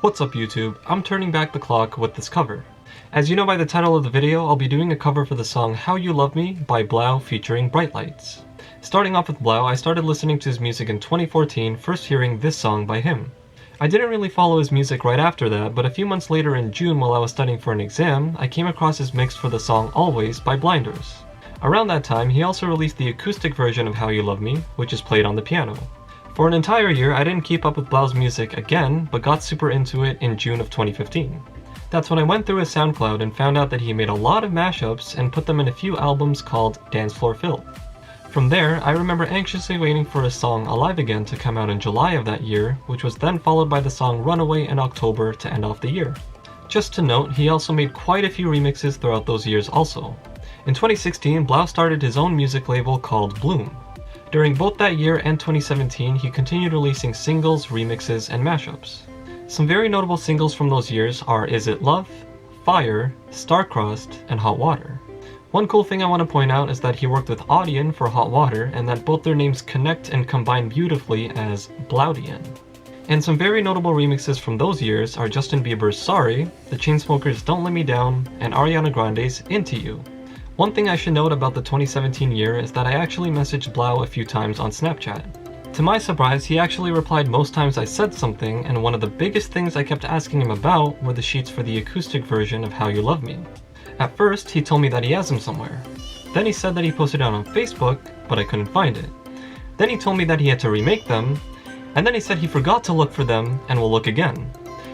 What's up YouTube? I'm turning back the clock with this cover. As you know by the title of the video, I'll be doing a cover for the song How You Love Me by 3LAU featuring Bright Lights. Starting off with 3LAU, I started listening to his music in 2014, first hearing this song by him. I didn't really follow his music right after that, but a few months later in June while I was studying for an exam, I came across his mix for the song Always by Blinders. Around that time, he also released the acoustic version of How You Love Me, which is played on the piano. For an entire year, I didn't keep up with 3LAU's music again, but got super into it in June of 2015. That's when I went through his SoundCloud and found out that he made a lot of mashups and put them in a few albums called Dance Floor Filth. From there, I remember anxiously waiting for his song Alive Again to come out in July of that year, which was then followed by the song Runaway in October to end off the year. Just to note, he also made quite a few remixes throughout those years also. In 2016, 3LAU started his own music label called Bloom. During both that year and 2017, he continued releasing singles, remixes, and mashups. Some very notable singles from those years are Is It Love, Fire, Star-Crossed, and Hot Water. One cool thing I want to point out is that he worked with Audien for Hot Water and that both their names connect and combine beautifully as Bloudien. And some very notable remixes from those years are Justin Bieber's Sorry, The Chainsmokers' Don't Let Me Down, and Ariana Grande's Into You. One thing I should note about the 2017 year is that I actually messaged 3LAU a few times on Snapchat. To my surprise, he actually replied most times I said something, and one of the biggest things I kept asking him about were the sheets for the acoustic version of How You Love Me. At first, he told me that he has them somewhere. Then he said that he posted it on Facebook, but I couldn't find it. Then he told me that he had to remake them, and then he said he forgot to look for them and will look again.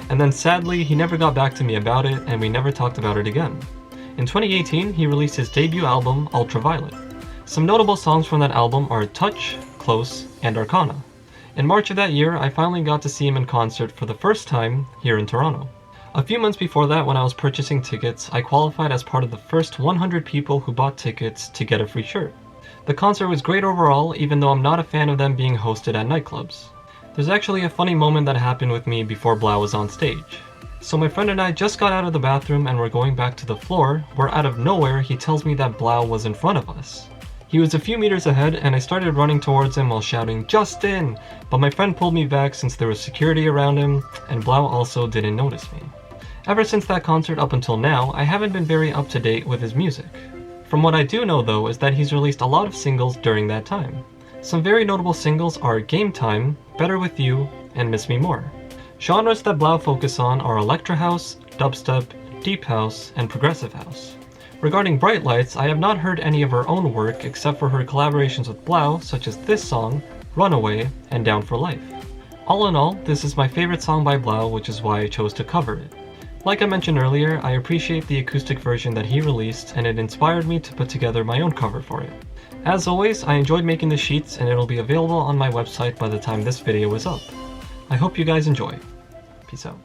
And then sadly, he never got back to me about it, and we never talked about it again. In 2018, he released his debut album, Ultraviolet. Some notable songs from that album are Touch, Close, and Arcana. In March of that year, I finally got to see him in concert for the first time here in Toronto. A few months before that, when I was purchasing tickets, I qualified as part of the first 100 people who bought tickets to get a free shirt. The concert was great overall, even though I'm not a fan of them being hosted at nightclubs. There's actually a funny moment that happened with me before 3LAU was on stage. So my friend and I just got out of the bathroom and were going back to the floor, where out of nowhere he tells me that 3LAU was in front of us. He was a few meters ahead and I started running towards him while shouting, "Justin!" But my friend pulled me back since there was security around him, and 3LAU also didn't notice me. Ever since that concert up until now, I haven't been very up to date with his music. From what I do know though is that he's released a lot of singles during that time. Some very notable singles are Game Time, Better With You, and Miss Me More. Genres that 3LAU focus on are Electro House, Dubstep, Deep House, and Progressive House. Regarding Bright Lights, I have not heard any of her own work except for her collaborations with 3LAU, such as this song, Runaway, and Down for Life. All in all, this is my favorite song by 3LAU, which is why I chose to cover it. Like I mentioned earlier, I appreciate the acoustic version that he released, and it inspired me to put together my own cover for it. As always, I enjoyed making the sheets, and it'll be available on my website by the time this video is up. I hope you guys enjoy. Peace out.